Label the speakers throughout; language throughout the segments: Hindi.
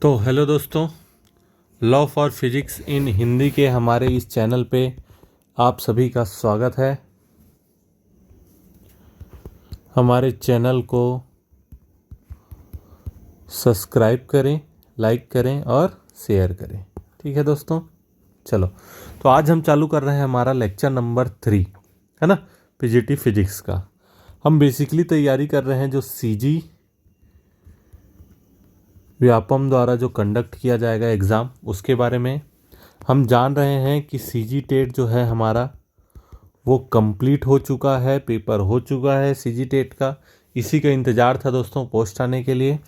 Speaker 1: तो हेलो दोस्तों, law for physics in Hindi के हमारे इस चैनल पे आप सभी का स्वागत है। हमारे चैनल को सब्सक्राइब करें, लाइक करें और शेयर करें। ठीक है दोस्तों, चलो तो आज हम चालू कर रहे हैं हमारा लेक्चर नंबर 3, है ना, पीजीटी फिजिक्स का। हम बेसिकली तैयारी कर रहे हैं जो सीजी व्यापम द्वारा जो कंडक्ट किया जाएगा एग्ज़ाम, उसके बारे में। हम जान रहे हैं कि सीजी टेट जो है हमारा वो कंप्लीट हो चुका है, पेपर हो चुका है सीजी टेट का। इसी का इंतज़ार था दोस्तों पोस्ट आने के लिए।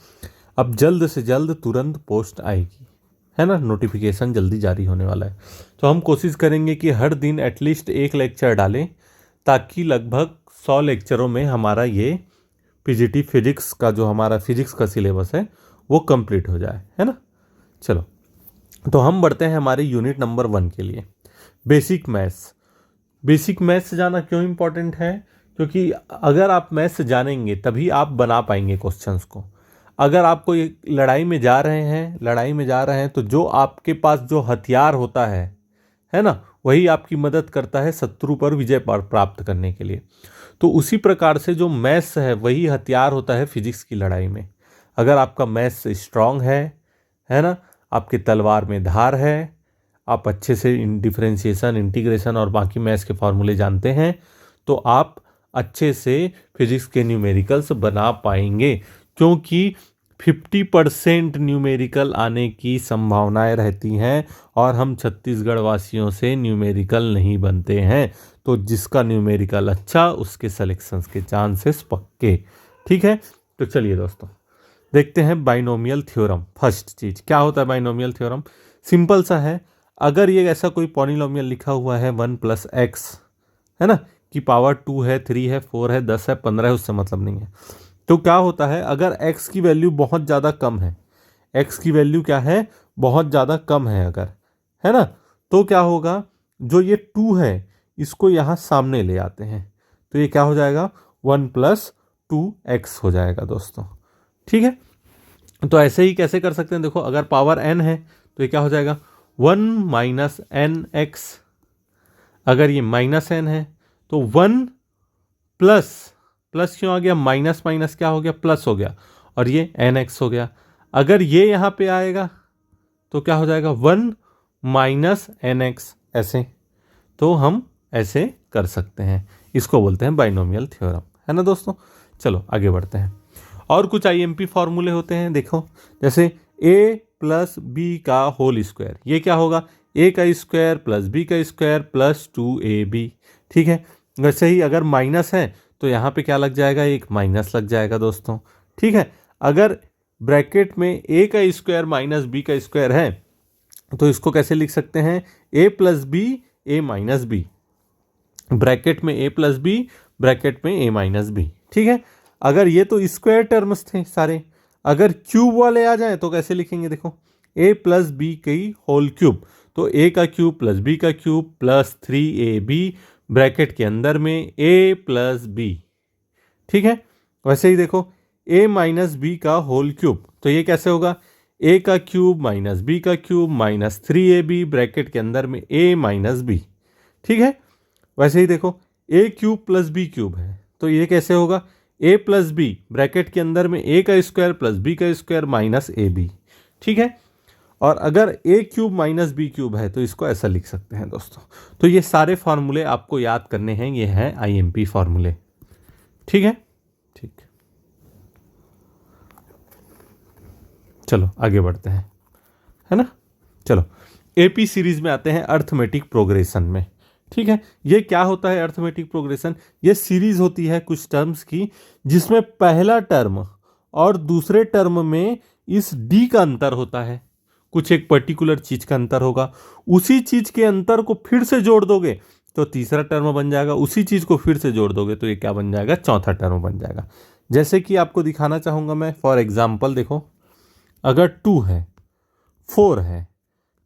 Speaker 1: अब जल्द से जल्द तुरंत पोस्ट आएगी, है ना, नोटिफिकेशन जल्दी जारी होने वाला है। तो हम कोशिश करेंगे कि हर दिन एटलीस्ट एक लेक्चर डालें, ताकि लगभग 100 लेक्चरों में हमारा ये पीजीटी फिजिक्स का जो हमारा फिजिक्स का सिलेबस है वो कंप्लीट हो जाए, है ना। चलो तो हम बढ़ते हैं हमारे यूनिट नंबर 1 के लिए, बेसिक मैथ्स। बेसिक मैथ्स जाना क्यों इम्पोर्टेंट है? क्योंकि अगर आप मैथ्स जानेंगे तभी आप बना पाएंगे क्वेश्चंस को। अगर आप कोई लड़ाई में जा रहे हैं तो जो आपके पास जो हथियार होता है ना, वही आपकी मदद करता है शत्रु पर विजय प्राप्त करने के लिए। तो उसी प्रकार से जो मैथ्स है वही हथियार होता है फिजिक्स की लड़ाई में। अगर आपका मैथ्स स्ट्रांग है ना, आपके तलवार में धार है, आप अच्छे से डिफरेंशिएशन, इंटीग्रेशन और बाकी मैथ्स के फॉर्मूले जानते हैं, तो आप अच्छे से फिजिक्स के न्यूमेरिकल्स बना पाएंगे। क्योंकि 50% न्यूमेरिकल आने की संभावनाएं रहती हैं और हम छत्तीसगढ़ वासियों से न्यूमेरिकल नहीं बनते हैं। तो जिसका न्यूमेरिकल अच्छा, उसके सिलेक्शंस के चांसेस पक्के। ठीक है, तो चलिए दोस्तों देखते हैं बाइनोमियल थ्योरम। फर्स्ट चीज क्या होता है बाइनोमियल थ्योरम? सिंपल सा है। अगर ये ऐसा कोई पॉलिनोमियल लिखा हुआ है 1 + x, है ना, कि पावर 2 है, 3 है, 4 है, 10 है, 15 है, उससे मतलब नहीं है। तो क्या होता है, अगर x की वैल्यू बहुत ज़्यादा कम है, x की वैल्यू क्या है, बहुत ज़्यादा कम है अगर, है ना, तो क्या होगा, जो ये 2 है इसको यहाँ सामने ले आते हैं, तो ये क्या हो जाएगा, 1 + 2x हो जाएगा दोस्तों। ठीक है, तो ऐसे ही कैसे कर सकते हैं, देखो अगर पावर n है तो ये क्या हो जाएगा, 1 - nx। अगर ये -n है तो 1 प्लस क्यों आ गया, माइनस माइनस क्या हो गया, प्लस हो गया, और ये nx हो गया। अगर ये यहाँ पे आएगा तो क्या हो जाएगा, 1 - nx, ऐसे। तो हम ऐसे कर सकते हैं, इसको बोलते हैं बाइनोमियल थ्योरम, है ना दोस्तों। चलो आगे बढ़ते हैं। और कुछ आईएमपी फॉर्मूले होते हैं, देखो, जैसे a + b का होल स्क्वायर, ये क्या होगा, a का स्क्वायर + b का स्क्वायर + 2ab। ठीक है, वैसे ही अगर माइनस है तो यहाँ पे क्या लग जाएगा, एक माइनस लग जाएगा दोस्तों। ठीक है, अगर ब्रैकेट में a का स्क्वायर - b का स्क्वायर है तो इसको कैसे लिख सकते हैं, a + b a - b, bracket में a + b, ब्रैकेट में a - b। ठीक है, अगर ये तो स्क्वायर टर्म्स थे सारे, अगर क्यूब वाले आ जाए तो कैसे लिखेंगे, देखो, a + b की होल क्यूब, तो a का क्यूब + b का क्यूब + 3ab, ब्रैकेट के अंदर में a + b। ठीक है, वैसे ही देखो a - b का होल क्यूब, तो ये कैसे होगा, a का क्यूब - b का क्यूब - 3ab, ब्रैकेट के अंदर में a - b। ठीक है, वैसे ही देखो a क्यूब + b क्यूब है, तो ये कैसे होगा, a + b, ब्रैकेट के अंदर में a का स्क्वायर + b का स्क्वायर - ab। ठीक है, और अगर a क्यूब - b क्यूब है तो इसको ऐसा लिख सकते हैं दोस्तों। तो ये सारे फार्मूले आपको याद करने हैं, ये हैं आईएमपी फार्मूले। ठीक है, ठीक, चलो आगे बढ़ते हैं, है ना। चलो एपी सीरीज में आते हैं, अर्थमेटिक प्रोग्रेशन में। ठीक है, ये क्या होता है अर्थमेटिक प्रोग्रेशन? ये सीरीज होती है कुछ टर्म्स की, जिसमें पहला टर्म और दूसरे टर्म में इस डी का अंतर होता है, कुछ एक पर्टिकुलर चीज का अंतर होगा। उसी चीज के अंतर को फिर से जोड़ दोगे तो तीसरा टर्म बन जाएगा, उसी चीज को फिर से जोड़ दोगे तो ये क्या बन जाएगा, चौथा टर्म बन जाएगा। जैसे कि आपको दिखाना चाहूंगा मैं, फॉर एग्जाम्पल देखो, अगर 2 है, 4 है,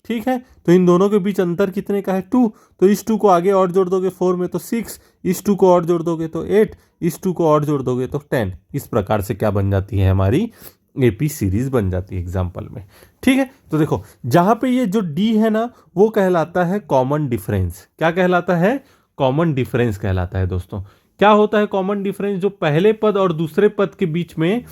Speaker 1: ठीक है, तो इन दोनों के बीच अंतर कितने का है, 2, तो इस 2 को आगे और जोड़ दोगे 4 में तो 6, इस 2 को और जोड़ दोगे तो 8, इस 2 को और जोड़ दोगे तो 10। इस प्रकार से क्या बन जाती है हमारी एपी सीरीज बन जाती है एग्जाम्पल में। ठीक है, तो देखो जहाँ पे ये जो डी है ना वो कहलाता है कॉमन डिफरेंस। क्या कहलाता है? कॉमन डिफरेंस कहलाता है दोस्तों। क्या होता है कॉमन डिफरेंस? जो पहले पद और दूसरे पद के बीच में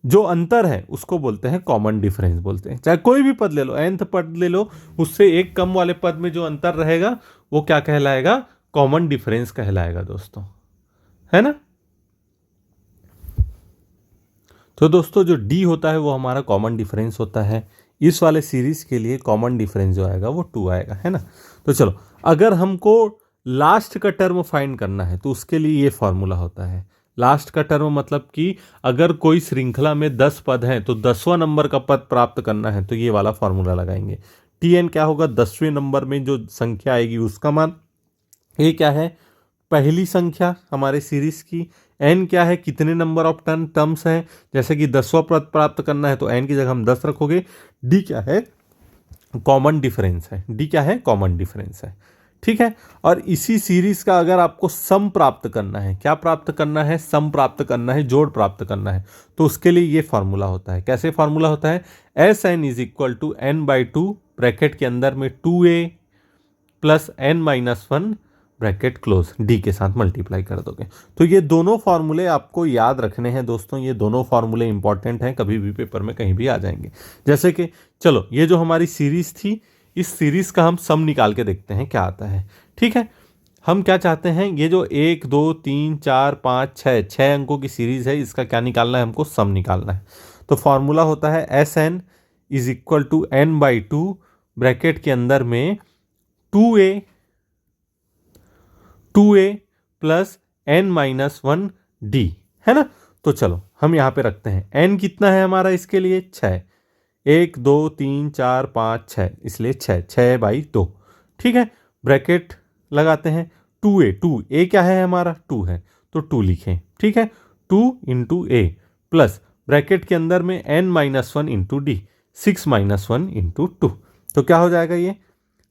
Speaker 1: जो अंतर है उसको बोलते हैं कॉमन डिफरेंस बोलते हैं। चाहे कोई भी पद ले लो, nth पद ले लो, उससे एक कम वाले पद में जो अंतर रहेगा वो क्या कहलाएगा? कॉमन डिफरेंस कहलाएगा दोस्तों, है ना। तो दोस्तों जो डी होता है वो हमारा कॉमन डिफरेंस होता है। इस वाले सीरीज के लिए कॉमन डिफरेंस जो आएगा वो 2 आएगा, है ना। तो चलो, अगर हमको लास्ट का टर्म फाइंड करना है तो उसके लिए ये फॉर्मूला होता है। लास्ट का टर्म मतलब कि अगर कोई श्रृंखला में 10 पद हैं तो 10वां नंबर का पद प्राप्त करना है तो ये वाला फॉर्मूला लगाएंगे। टी एन क्या होगा? 10वें नंबर में जो संख्या आएगी उसका मान। ये क्या है? पहली संख्या हमारे सीरीज की। एन क्या है? कितने नंबर ऑफ टर्म्स हैं, जैसे कि 10वां पद प्राप्त करना है तो एन की जगह हम 10 रखोगे। डी क्या है? कॉमन डिफरेंस है। डी क्या है? कॉमन डिफरेंस है। ठीक है, और इसी सीरीज का अगर आपको सम प्राप्त करना है, क्या प्राप्त करना है? सम प्राप्त करना है, जोड़ प्राप्त करना है, तो उसके लिए ये फॉर्मूला होता है। कैसे फॉर्मूला होता है? S N is equal to N by 2 bracket के अंदर में 2a plus N minus 1 bracket close, D के साथ मल्टीप्लाई कर दोगे। तो ये दोनों फॉर्मूले आपको याद रखने हैं दोस्तों। ये दोनों फॉर्मूले इंपॉर्टेंट हैं, कभी भी पेपर में कहीं भी आ जाएंगे। जैसे कि चलो, ये जो हमारी सीरीज थी, इस सीरीज का हम सम निकाल के देखते हैं क्या आता है। ठीक है, हम क्या चाहते हैं? ये जो 1 2 3 4 5 6 अंकों की सीरीज है, इसका क्या निकालना है? हमको सम निकालना है। तो फॉर्मूला होता है S N is equal to N by 2 bracket के अंदर में 2a plus N minus 1 D, है ना। तो चलो हम यहाँ पे रखते हैं n कितना है हमारा इसके लिए? 6। 1 2 3 4 5 6, इसलिए 6 बाई 2। ठीक है, ब्रैकेट लगाते हैं। 2a क्या है हमारा? 2 है, तो 2 लिखें। ठीक है, 2 इंटू ए प्लस ब्रैकेट के अंदर में n minus 1 into D, 6 minus 1 into 2। तो क्या हो जाएगा? ये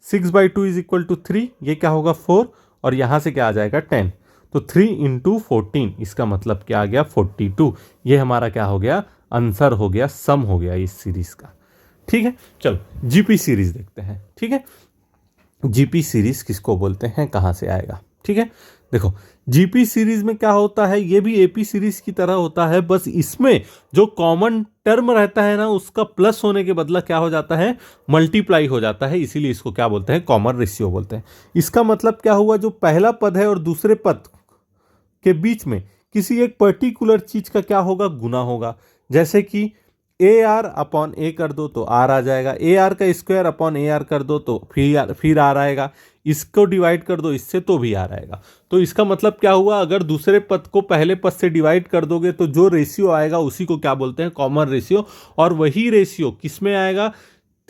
Speaker 1: 6 बाई 2 इज इक्वल टू 3। ये क्या होगा? 4, और यहाँ से क्या आ जाएगा? 10। तो 3 इंटू 14, इसका मतलब क्या आ गया? 42। ये हमारा क्या हो गया? आंसर हो गया, सम हो गया इस सीरीज का। ठीक है, चलो जीपी सीरीज देखते हैं। ठीक है, जीपी सीरीज किसको बोलते हैं, कहाँ से आएगा? ठीक है, देखो जीपी सीरीज में क्या होता है? ये भी एपी सीरीज की तरह होता है, बस इसमें जो कॉमन टर्म रहता है ना उसका प्लस होने के बदला क्या हो जाता है? मल्टीप्लाई हो जाता है। इसीलिए इसको क्या बोलते हैं? कॉमन रेशियो बोलते हैं। इसका मतलब क्या हुआ? जो पहला पद है और दूसरे पद के बीच में किसी एक पर्टिकुलर चीज का क्या होगा? गुना होगा। जैसे कि ए आर अपॉन ए कर दो तो आर आ जाएगा, ए आर का स्क्वायर अपॉन ए आर कर दो तो फिर आर आएगा, इसको डिवाइड कर दो इससे तो भी आर आएगा। तो इसका मतलब क्या हुआ? अगर दूसरे पद को पहले पद से डिवाइड कर दोगे तो जो रेशियो आएगा उसी को क्या बोलते हैं? Common ratio. और वही रेशियो किस में आएगा?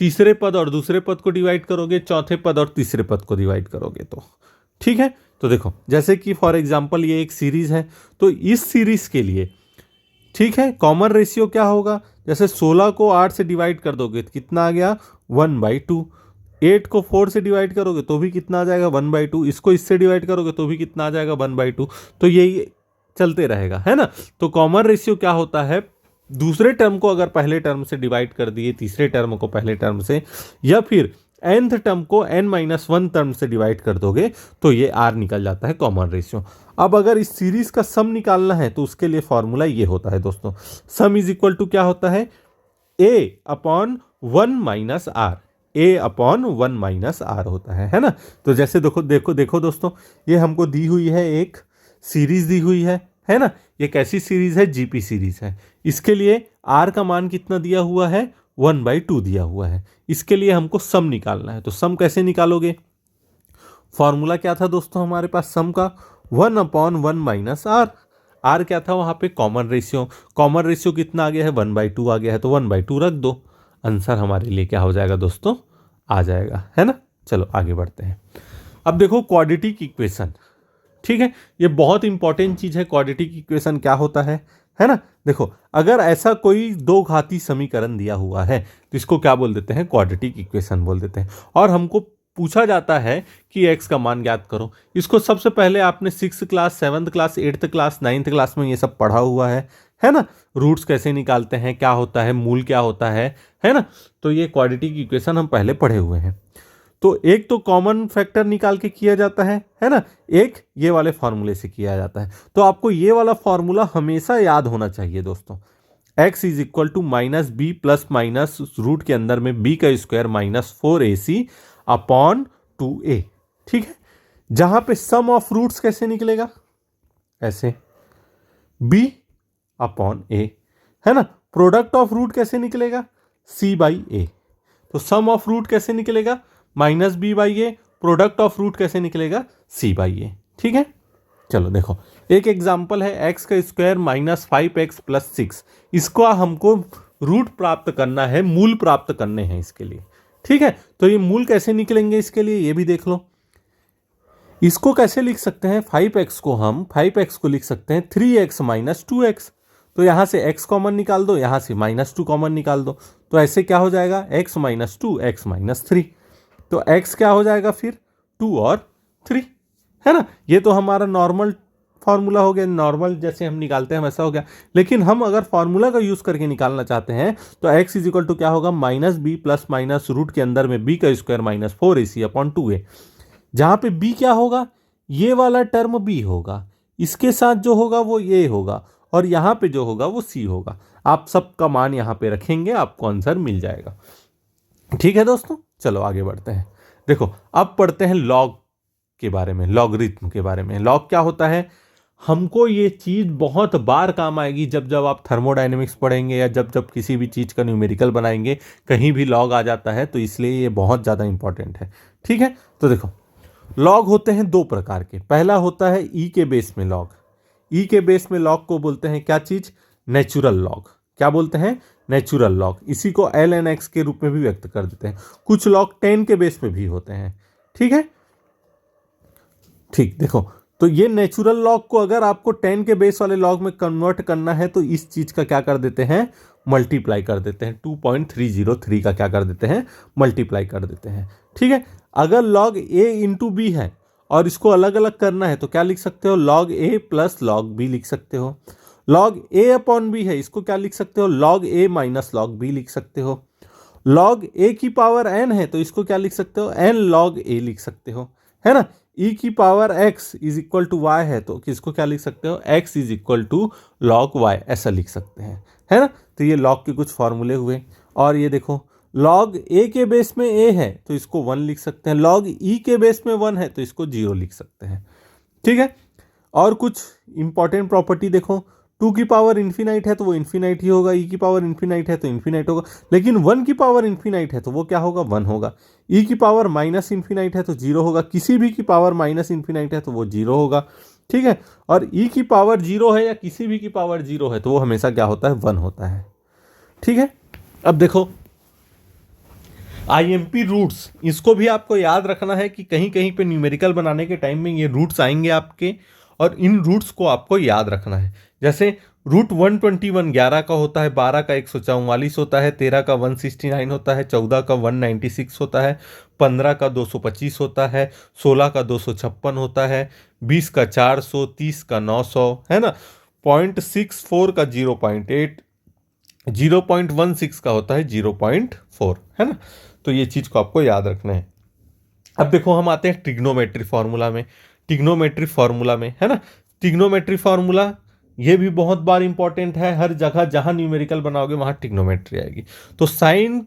Speaker 1: तीसरे पद और दूसरे पद को डिवाइड करोगे, चौथे पद और तीसरे पद को डिवाइड करोगे तो। ठीक है, तो देखो जैसे कि फॉर एग्जाम्पल ये एक सीरीज है, तो इस सीरीज के लिए ठीक है कॉमन रेशियो क्या होगा? जैसे 16 को 8 से डिवाइड कर दोगे तो कितना आ गया? 1/2। 8 को 4 से डिवाइड करोगे तो भी कितना आ जाएगा? 1/2। इसको इससे डिवाइड करोगे तो भी कितना आ जाएगा? 1/2। तो यही चलते रहेगा, है ना। तो कॉमन रेशियो क्या होता है? दूसरे टर्म को अगर पहले टर्म से डिवाइड कर दिए, तीसरे टर्म को पहले टर्म से, या फिर nth टर्म को n-1 टर्म से डिवाइड कर दोगे तो ये r निकल जाता है कॉमन रेशियो। अब अगर इस सीरीज का सम निकालना है तो उसके लिए फॉर्मूला ये होता है दोस्तों, सम इज इक्वल टू क्या होता है? a upon 1 minus R, a upon 1 minus R होता है ना। तो जैसे देखो दोस्तों, ये हमको दी हुई है एक सीरीज दी हुई है ना। ये कैसी सीरीज है? जीपी सीरीज है। इसके लिए r का मान कितना दिया हुआ है? 1/2 दिया हुआ है। इसके लिए हमको सम निकालना है, तो सम कैसे निकालोगे? फॉर्मूला क्या था दोस्तों हमारे पास सम का? 1/1 माइनस आर। आर क्या था वहाँ पे? Common ratio. कॉमन रेशियो कितना आ गया है? 1/2 आ गया है, तो 1/2 रख दो। आंसर हमारे लिए क्या हो जाएगा दोस्तों? आ जाएगा, है ना। चलो आगे बढ़ते हैं। अब देखो क्वाड्रेटिक इक्वेशन, ठीक है, ये बहुत इंपॉर्टेंट चीज़ है। क्वाड्रेटिक इक्वेशन क्या होता है ना। देखो अगर ऐसा कोई दो घाती समीकरण दिया हुआ है तो इसको क्या बोल देते हैं? क्वाड्रेटिक इक्वेशन बोल देते हैं। और हमको पूछा जाता है कि x का मान ज्ञात करो। इसको सबसे पहले आपने 6th class, 7th class, 8th class, 9th class में ये सब पढ़ा हुआ है है ना। रूट्स कैसे निकालते हैं, क्या होता है, मूल क्या होता है ना। तो ये क्वाड्रेटिक इक्वेशन हम पहले पढ़े हुए हैं। तो एक तो कॉमन फैक्टर निकाल के किया जाता है ना, एक ये वाले फॉर्मूले से किया जाता है। तो आपको ये वाला फॉर्मूला हमेशा याद होना चाहिए दोस्तों। x is equal to minus B plus minus root के अंदर में b का square minus 4ac upon 2a। ठीक है, जहां पे सम ऑफ रूट्स कैसे निकलेगा, ऐसे b अपॉन a, है ना। प्रोडक्ट ऑफ रूट कैसे निकलेगा, c बाई a। तो सम ऑफ रूट कैसे निकलेगा, minus B by A. Product of root कैसे निकलेगा, सी बाई ए। ठीक है, चलो देखो एक एग्जांपल है, एक्स का स्क्वायर माइनस 5x प्लस 6। इसको हमको रूट प्राप्त करना है, मूल प्राप्त करने हैं इसके लिए। ठीक है, तो ये मूल कैसे निकलेंगे इसके लिए ये भी देख लो। इसको कैसे लिख सकते हैं, 5x को हम 5x को लिख सकते हैं 3x माइनस 2x। तो यहां से x कॉमन निकाल दो, यहां से माइनस 2 कॉमन निकाल दो। तो ऐसे क्या हो जाएगा, x माइनस 2 x माइनस 3। तो x क्या हो जाएगा फिर 2 और 3, है ना। ये तो हमारा नॉर्मल फार्मूला हो गया, नॉर्मल जैसे हम निकालते हैं वैसा हो गया। लेकिन हम अगर फार्मूला का यूज करके निकालना चाहते हैं तो x इज इक्वल टू क्या होगा, minus B plus minus root के अंदर में b का square minus 4ac upon 2a। जहां पे b क्या होगा, ये वाला टर्म b होगा, इसके साथ जो होगा वो a होगा, और यहां पे जो होगा वो c होगा। आप सबका मान यहां पे रखेंगे, आपको आंसर मिल जाएगा। ठीक है दोस्तों, चलो आगे बढ़ते हैं। देखो अब पढ़ते हैं लॉग के बारे में, लॉगरिथम के बारे में। लॉग क्या होता है, हमको ये चीज़ बहुत बार काम आएगी जब जब आप थर्मोडायनेमिक्स पढ़ेंगे या जब जब किसी भी चीज़ का न्यूमेरिकल बनाएंगे, कहीं भी लॉग आ जाता है, तो इसलिए ये बहुत ज़्यादा इंपॉर्टेंट है। ठीक है, तो देखो लॉग होते हैं दो प्रकार के। पहला होता है ई के बेस में लॉग। ई के बेस में लॉग को बोलते हैं क्या चीज़, नेचुरल लॉग। क्या बोलते हैं, नेचुरल लॉग। इसी को ln x के रूप में भी व्यक्त कर देते हैं। कुछ लॉग 10 के बेस में भी होते हैं। ठीक है, ठीक, देखो तो ये नेचुरल लॉग को अगर आपको 10 के बेस वाले लॉग में कन्वर्ट करना है तो इस चीज का क्या कर देते हैं, मल्टीप्लाई कर देते हैं। 2.303 का क्या कर देते हैं, मल्टीप्लाई कर देते हैं। ठीक है, अगर लॉग a इंटू बी है और इसको अलग अलग करना है तो क्या लिख सकते हो, log a plus log b लिख सकते हो। लॉग a अपॉन बी है, इसको क्या लिख सकते हो, log a minus log b लिख सकते हो। लॉग a की पावर n है तो इसको क्या लिख सकते हो, n लॉग a लिख सकते हो, है ना। e की power x is equal to y है तो किसको क्या लिख सकते हो, x is equal to log y, ऐसा लिख सकते हैं, है ना। तो ये लॉग के कुछ फॉर्मूले हुए। और ये देखो लॉग a के बेस में a है तो इसको 1 लिख सकते हैं, लॉग e के बेस में 1 है तो इसको 0 लिख सकते हैं। ठीक है, और कुछ इंपॉर्टेंट प्रॉपर्टी देखो, 2 की पावर इन्फिनाइट है तो वो इन्फिनाइट ही होगा, e की पावर इन्फिनाइट है तो इन्फिनाइट होगा। लेकिन 1 की पावर इन्फिनाइट है तो वो क्या होगा, 1 होगा। e की पावर माइनस इन्फिनाइट है तो 0 होगा, किसी भी की पावर माइनस इन्फिनाइट है तो वो 0 होगा। ठीक है, और e की पावर 0 है या किसी भी की पावर 0 है तो वो हमेशा क्या होता है, 1 होता है। ठीक है, अब देखो IMP रूट्स, इसको भी आपको याद रखना है कि कहीं कहीं पे न्यूमेरिकल बनाने के टाइम में ये रूट्स आएंगे आपके, और इन रूट्स को आपको याद रखना है। जैसे रूट 121 11 का होता है, 12 का 144 होता है, 13 का 169 होता है, 14 का 196 होता है, 15 का 225 होता है, 16 का 256 होता है, 20 का 400, 30 का 900, है ना। 0.64 का 0.8, 0.16 का होता है 0.4, है ना। तो ये चीज़ को आपको याद रखना है। अब देखो हम आते हैं ट्रिग्नोमेट्री फार्मूला में। ट्रिग्नोमेट्री फार्मूला में, है ना, ट्रिग्नोमेट्री फार्मूला ये भी बहुत बार इंपॉर्टेंट है। हर जगह जहां न्यूमेरिकल बनाओगे वहां ट्रिग्नोमेट्री आएगी। तो साइन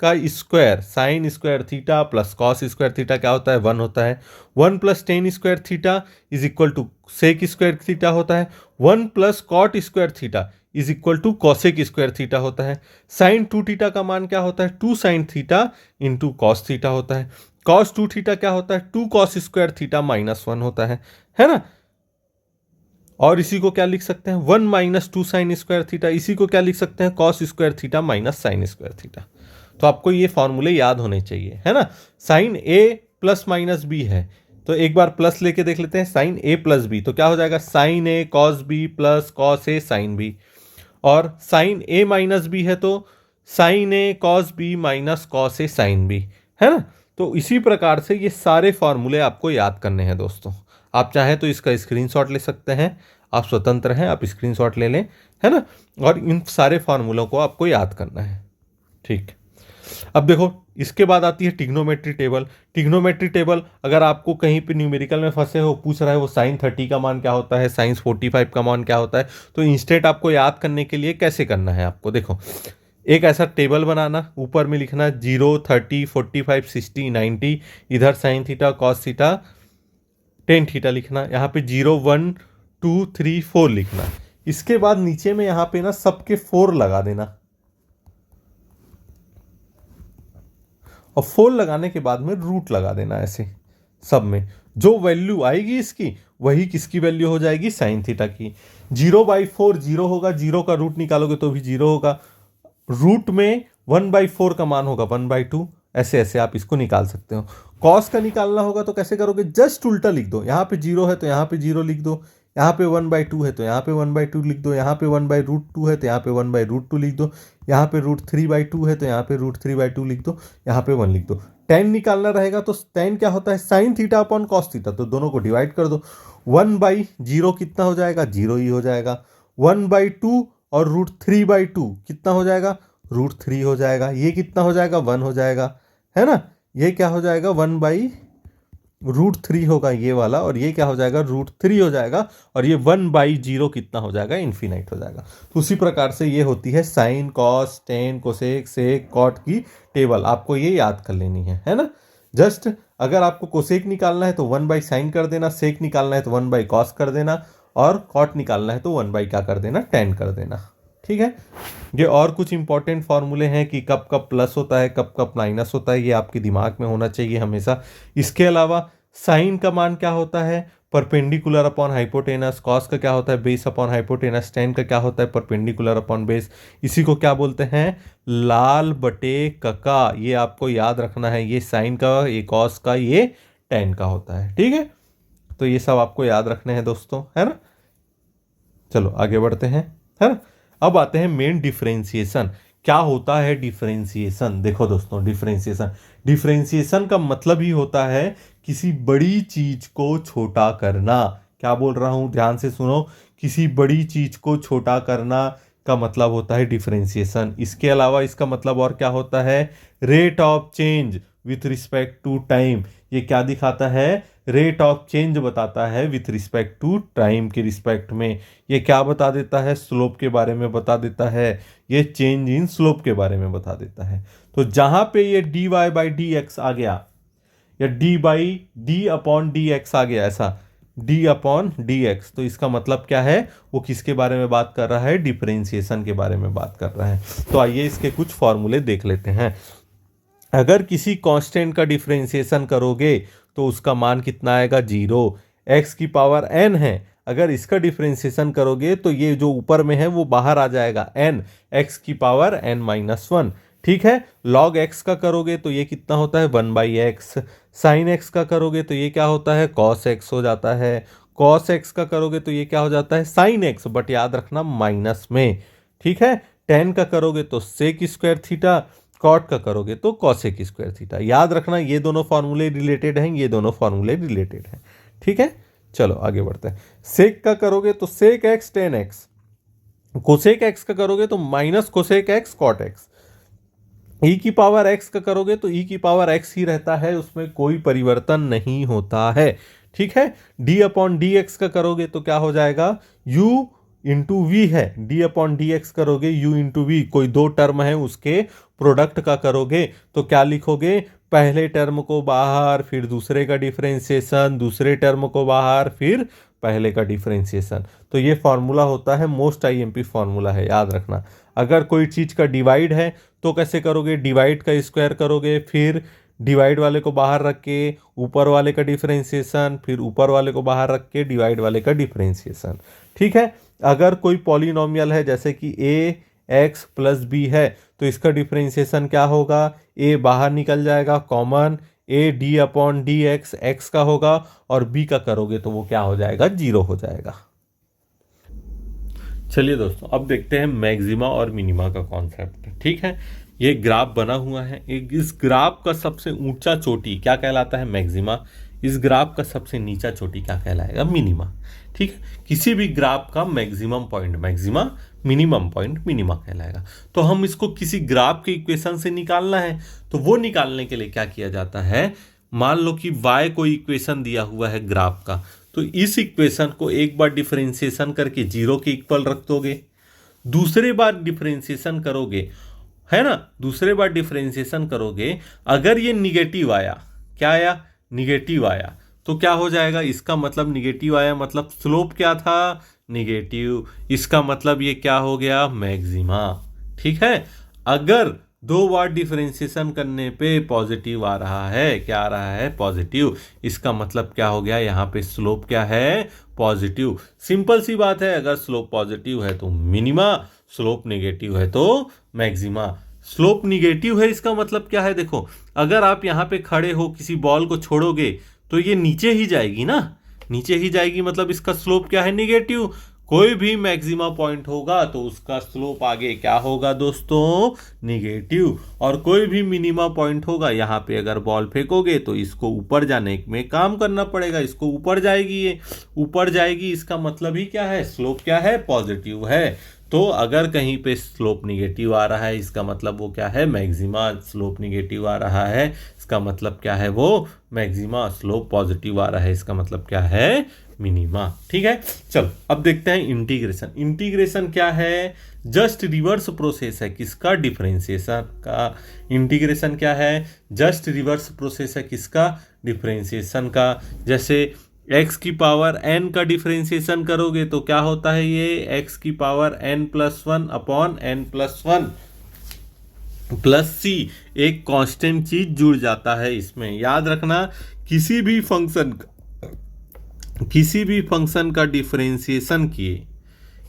Speaker 1: का square, sine square theta plus cos square theta क्या होता है, 1 होता है। 1 plus tan square theta is equal to sec square theta होता है। 1 plus cot square theta is equal to cosec square theta होता है। साइन 2 थीटा का मान क्या होता है, 2 sine theta into cos theta होता है। कॉस 2 थीटा क्या होता है, 2 कॉस स्क्वायर थीटा माइनस 1 होता है ना। और इसी को क्या लिख सकते हैं, 1 माइनस 2 साइन स्क्वायर थीटा, इसी को क्या लिख सकते हैं, cos square theta minus sign square theta. तो आपको ये फॉर्मूले याद होने चाहिए, है ना। साइन ए प्लस माइनस बी है तो एक बार प्लस लेके देख लेते हैं, साइन ए प्लस बी तो क्या हो जाएगा, sign A cos B plus cos A sine B. और साइन ए माइनस बी है तो sign A cos B minus cos A sine B, है ना। तो इसी प्रकार से ये सारे फॉर्मूले आपको याद करने हैं दोस्तों। आप चाहें तो इसका स्क्रीनशॉट ले सकते हैं, आप स्वतंत्र हैं, आप स्क्रीनशॉट ले लें, है ना। और इन सारे फार्मूलों को आपको याद करना है। ठीक, अब देखो इसके बाद आती है टिग्नोमेट्री टेबल। टिग्नोमेट्री टेबल अगर आपको कहीं पे न्यूमेरिकल में फंसे हो, पूछ रहा है वो साइन 30 का मान क्या होता है, साइन 45 का मान क्या होता है, तो इंस्टेंट आपको याद करने के लिए कैसे करना है आपको, देखो एक ऐसा टेबल बनाना, ऊपर में लिखना 0, 30, 45, 60, 90, इधर sine theta, cos theta, tan theta लिखना, यहाँ पे 0, 1, 2, 3, 4 लिखना। इसके बाद नीचे में यहाँ पे ना सबके 4 लगा देना, और 4 लगाने के बाद में रूट लगा देना ऐसे सब में। जो वैल्यू आएगी इसकी वही किसकी वैल्यू हो जाएगी, साइन थीटा की। 0/4 0 होगा, 0 का रूट निकालोगे तो भी 0 होगा। रूट में 1/4 का मान होगा 1/2, ऐसे ऐसे आप इसको निकाल सकते हो। कॉस का निकालना होगा तो कैसे करोगे, जस्ट उल्टा लिख दो, यहाँ पे 0 है तो यहाँ पे 0 लिख दो, यहाँ पे 1/2 है तो यहाँ पे 1/2 लिख दो, यहाँ पे 1/√2 है तो यहाँ पे 1/√2 लिख दो, यहाँ पे √3/2 है तो यहाँ पे √3/2 लिख दो, यहाँ पे 1 लिख दो। tan निकालना रहेगा तो tan क्या होता है, sine theta upon cos theta, तो दोनों को डिवाइड कर दो। 1/0 कितना हो जाएगा, 0 ही हो जाएगा। 1/2 और √3/2 कितना हो जाएगा, √3 हो जाएगा। ये कितना हो जाएगा, 1 हो जाएगा, है ना। ये क्या हो जाएगा, 1/√3 होगा ये वाला, और ये क्या हो जाएगा, √3 हो जाएगा, और ये 1/0 कितना हो जाएगा, इन्फिनाइट हो जाएगा। तो उसी प्रकार से ये होती है साइन, कॉस, टेन, कोसेक, सेक, कॉट की टेबल, आपको ये याद कर लेनी है ना। जस्ट अगर आपको कोसेक निकालना है तो 1/sin कर देना, सेक निकालना है तो 1/cos कर देना, और कॉट निकालना है तो 1 क्या कर देना, tan कर देना। ठीक है, ये और कुछ इंपॉर्टेंट फॉर्मूले हैं कि कब कब प्लस होता है, कब कब माइनस होता है, ये आपके दिमाग में होना चाहिए हमेशा। इसके अलावा साइन का मान क्या होता है, परपेंडिकुलर अपॉन हाइपोटेनस। कॉस का क्या होता है, बेस अपॉन हाइपोटेनस। टेन का क्या होता है, परपेंडिकुलर अपॉन बेस। इसी को क्या बोलते हैं, लाल बटे कका। ये आपको याद रखना है, ये साइन का, ये कॉस का, ये टेन का होता है। ठीक है, तो ये सब आपको याद रखने हैं दोस्तों, है ना। चलो आगे बढ़ते हैं, है ना। अब आते हैं मेन डिफरेंशिएशन। क्या होता है डिफरेंशिएशन, देखो दोस्तों, डिफरेंशिएशन का मतलब ही होता है किसी बड़ी चीज को छोटा करना। क्या बोल रहा हूं, ध्यान से सुनो, किसी बड़ी चीज को छोटा करना का मतलब होता है डिफरेंशिएशन। इसके अलावा इसका मतलब और क्या होता है, rate of change with respect to time. ये क्या दिखाता है, रेट ऑफ चेंज बताता है विथ रिस्पेक्ट टू टाइम के रिस्पेक्ट में। ये क्या बता देता है, स्लोप के बारे में बता देता है, ये चेंज इन स्लोप के बारे में बता देता है। तो जहां पे ये dy/dx आ गया, या d/d/dx आ गया, ऐसा d/dx, तो इसका मतलब क्या है, वो किसके बारे में बात कर रहा है, डिफरेंशिएशन के बारे में बात कर रहा है। तो आइए इसके कुछ फॉर्मूले देख लेते हैं। अगर किसी कांस्टेंट का डिफरेंशिएशन करोगे तो उसका मान कितना आएगा, 0। x की पावर n है, अगर इसका डिफरेंशिएशन करोगे तो ये जो ऊपर में है वो बाहर आ जाएगा, n, x की पावर n-1। ठीक है, log x का करोगे तो ये कितना होता है, 1/x। sin x का करोगे तो ये क्या होता है, cos x हो जाता है। cos x का करोगे तो ये क्या हो जाता है, sin x, बट याद रखना माइनस में। ठीक है, tan का करोगे तो sec स्क्वायर थीटा, कॉट का करोगे तो कॉसेक स्क्वायर थीटा। याद रखना ये दोनों फॉर्मूले रिलेटेड हैं, ये दोनों फॉर्मूले रिलेटेड हैं। ठीक है, चलो आगे बढ़ते हैं। सेक का करोगे तो sec x tan x, cosec x का करोगे तो minus cosec x cot x. E की पावर एक्स का करोगे तो ई की पावर एक्स ही रहता है, उसमें कोई परिवर्तन नहीं होता है। ठीक है, d/dx का करोगे तो क्या हो जाएगा, u इंटू वी है, d/dx करोगे u इंटू वी, कोई दो टर्म है उसके प्रोडक्ट का करोगे तो क्या लिखोगे, पहले टर्म को बाहर, फिर दूसरे का डिफरेंशिएशन, दूसरे टर्म को बाहर, फिर पहले का डिफरेंशिएशन। तो ये फॉर्मूला होता है, मोस्ट आईएमपी फॉर्मूला है, याद रखना। अगर कोई चीज़ का डिवाइड है तो कैसे करोगे, डिवाइड का स्क्वायर करोगे, फिर डिवाइड वाले को बाहर रख के ऊपर वाले का डिफरेंशिएशन, फिर ऊपर वाले को बाहर रख के डिवाइड वाले का डिफरेंशिएशन। ठीक है, अगर कोई पॉलिनोमियल है जैसे कि ax + b है तो इसका डिफरेंशिएशन क्या होगा, a बाहर निकल जाएगा कॉमन, a d/dx x का होगा, और b का करोगे तो वो क्या हो जाएगा, 0 हो जाएगा। चलिए दोस्तों, अब देखते हैं मैक्सिमा और मिनिमा का कॉन्सेप्ट। ठीक है, ये ग्राफ बना हुआ है, एक इस ग्राफ का सबसे ऊंचा चोटी क्या कहलाता है, मैक्सिमा। इस ग्राफ का सबसे नीचा चोटी क्या कहलाएगा? मिनिमा। ठीक है, किसी भी ग्राफ का maximum point maxima, minimum point minima कहलाएगा। तो हम इसको किसी ग्राफ के इक्वेशन से निकालना है, तो वो निकालने के लिए क्या किया जाता है, मान लो कि y को इक्वेशन दिया हुआ है ग्राफ का, तो इस इक्वेशन को एक बार डिफरेंशिएशन करके 0 के इक्वल रख दोगे, दूसरे बार डिफरेंशिएशन करोगे, है ना, दूसरे बार डिफरेंशिएशन करोगे, अगर ये निगेटिव आया, क्या आया? निगेटिव आया, तो क्या हो जाएगा? इसका मतलब निगेटिव आया, मतलब स्लोप क्या था? निगेटिव। इसका मतलब ये क्या हो गया? मैक्सिमा। ठीक है, अगर 2 बार डिफरेंशिएशन करने पे पॉजिटिव आ रहा है, क्या आ रहा है? पॉजिटिव। इसका मतलब क्या हो गया? यहाँ पे स्लोप क्या है? पॉजिटिव। सिंपल सी बात है, अगर स्लोप पॉजिटिव है तो मिनिमा, स्लोप नेगेटिव है तो मैक्सिमा। स्लोप निगेटिव है, इसका मतलब क्या है? देखो, अगर आप यहाँ पे खड़े हो, किसी बॉल को छोड़ोगे तो ये नीचे ही जाएगी ना, नीचे ही जाएगी, मतलब इसका स्लोप क्या है? निगेटिव। कोई भी मैक्सिमा पॉइंट होगा तो उसका स्लोप आगे क्या होगा दोस्तों? निगेटिव। और कोई भी मिनिमा पॉइंट होगा, यहाँ पे अगर बॉल फेंकोगे तो इसको ऊपर जाने में काम करना पड़ेगा, इसको ऊपर जाएगी, ये ऊपर जाएगी, इसका मतलब ही क्या है? स्लोप क्या है? पॉजिटिव है। तो अगर कहीं पे स्लोप निगेटिव आ रहा है, इसका मतलब वो क्या है? मैक्सिमा। स्लोप निगेटिव आ रहा है, इसका मतलब क्या है? वो मैक्सिमा। स्लोप पॉजिटिव आ रहा है, इसका मतलब क्या है? मिनिमा। ठीक है, चलो अब देखते हैं इंटीग्रेशन। इंटीग्रेशन क्या है? जस्ट रिवर्स प्रोसेस है किसका? डिफरेंशिएशन का। इंटीग्रेशन क्या है? जस्ट रिवर्स प्रोसेस है किसका? डिफरेंशिएशन का। जैसे x की पावर n का डिफरेंशिएशन करोगे तो क्या होता है? ये x की power n+1 upon n+1 plus सी, एक कांस्टेंट चीज जुड़ जाता है इसमें। याद रखना, किसी भी फंक्शन का डिफरेंशिएशन किए,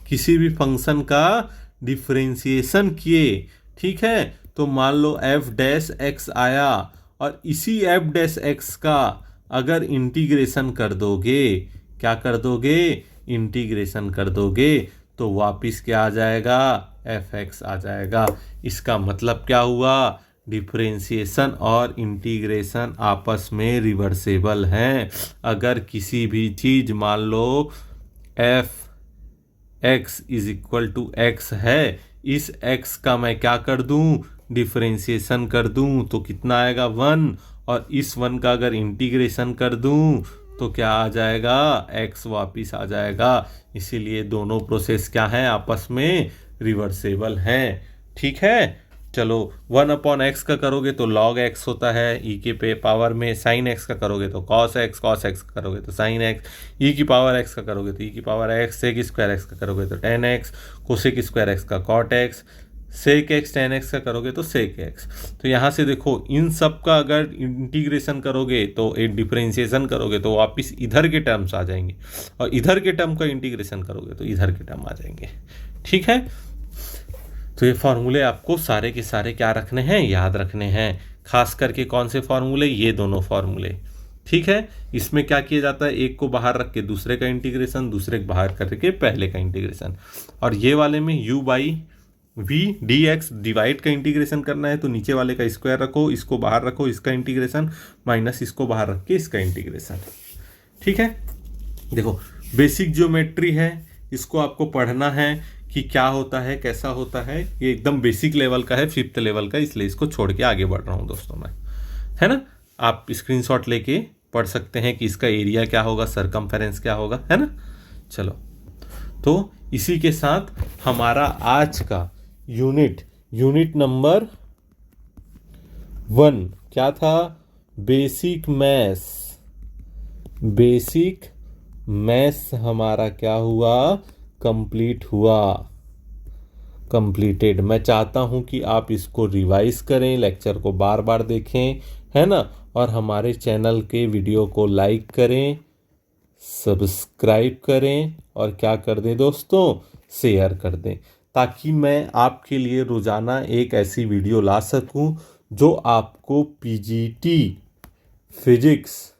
Speaker 1: किसी भी फंक्शन का डिफरेंशिएशन किए, ठीक है, तो मान लो f डैश x आया, और इसी f डैश x का अगर इंटीग्रेशन कर दोगे, क्या कर दोगे? इंटीग्रेशन कर दोगे, तो वापिस क्या आ जाएगा? fx आ जाएगा। इसका मतलब क्या हुआ? डिफरेंशिएशन और इंटीग्रेशन आपस में रिवर्सेबल हैं। अगर किसी भी चीज, मान लो f(x) is equal to x है, इस x का मैं क्या कर दूं? डिफरेंशिएशन कर दूं, तो कितना आएगा? 1। और इस 1 का अगर इंटीग्रेशन कर दूं तो क्या आ जाएगा? x वापिस आ जाएगा। इसीलिए दोनों प्रोसेस क्या हैं? आपस में रिवर्सेबल हैं। ठीक है, चलो 1/x का करोगे तो log x होता है, e के पे पावर में sin x का करोगे तो cos x का करोगे तो sin x, e की पावर x का करोगे तो e की power x, sec square x का करोगे तो tan x, cosec square x का cot x, sec x tan x का करोगे तो sec x। तो यहाँ से देखो, इन सब का अगर इंटीग्रेशन करोगे तो एक डिफरेंशिएशन करोगे तो वापिस इधर के टर्म्स आ जाएंगे, और इधर के टर्म का इंटीग्रेशन करोगे तो इधर के टर्म आ जाएंगे। ठीक है, तो ये फार्मूले आपको सारे के सारे क्या रखने हैं? याद रखने हैं। खास करके कौन से फार्मूले? ये दोनों फार्मूले। ठीक है, इसमें क्या किया जाता है? एक को बाहर रख के दूसरे का इंटीग्रेशन, दूसरे को बाहर करके पहले का इंटीग्रेशन। और ये वाले में u/v dx डिवाइड का इंटीग्रेशन करना है तो नीचे वाले का स्क्वायर रखो, इसको बाहर रखो, इसका इंटीग्रेशन, माइनस इसको बाहर रख के इसका इंटीग्रेशन। ठीक है, देखो बेसिक ज्योमेट्री है, इसको आपको पढ़ना है कि क्या होता है, कैसा होता है। ये एकदम बेसिक लेवल का है, 5th लेवल का, इसलिए इसको छोड़ के आगे बढ़ रहा हूँ दोस्तों मैं, है ना। आप स्क्रीनशॉट लेके पढ़ सकते हैं कि इसका एरिया क्या होगा, सरकमफेरेंस क्या होगा, है ना। चलो, तो इसी के साथ हमारा आज का यूनिट नंबर 1 क्या था? बेसिक मैथ्स हमारा क्या हुआ? कंप्लीट हुआ, कंप्लीटेड। मैं चाहता हूं कि आप इसको रिवाइज करें, लेक्चर को बार बार देखें, है ना, और हमारे चैनल के वीडियो को लाइक करें, सब्सक्राइब करें, और क्या कर दें दोस्तों? शेयर कर दें, ताकि मैं आपके लिए रोजाना एक ऐसी वीडियो ला सकूं जो आपको पीजीटी फिजिक्स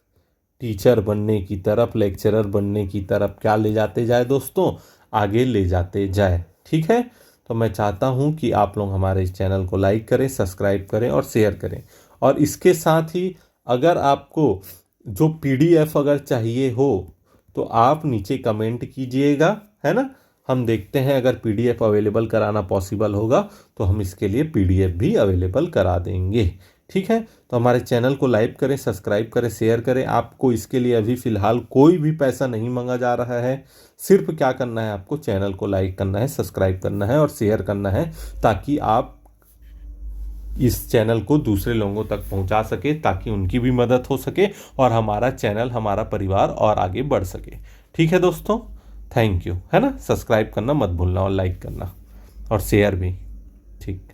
Speaker 1: टीचर बनने की तरफ, लेक्चरर बनने की तरफ क्या ले जाते जाए दोस्तों? आगे ले जाते जाए। ठीक है, तो मैं चाहता हूं कि आप लोग हमारे इस चैनल को लाइक करें, सब्सक्राइब करें और शेयर करें। और इसके साथ ही अगर आपको जो PDF अगर चाहिए हो तो आप नीचे कमेंट कीजिएगा, है ना। हम देखते हैं अगर PDF अवेलेबल कराना पॉसिबल होगा तो हम इसके लिए PDF भी अवेलेबल करा देंगे। ठीक है, तो हमारे चैनल को लाइक करें, सब्सक्राइब करें, शेयर करें। आपको इसके लिए अभी फ़िलहाल कोई भी पैसा नहीं मांगा जा रहा है। सिर्फ क्या करना है, आपको चैनल को लाइक करना है, सब्सक्राइब करना है और शेयर करना है, ताकि आप इस चैनल को दूसरे लोगों तक पहुंचा सके, ताकि उनकी भी मदद हो सके और हमारा चैनल, हमारा परिवार और आगे बढ़ सके। ठीक है दोस्तों, थैंक यू, है ना। सब्सक्राइब करना मत भूलना और लाइक करना और शेयर भी। ठीक।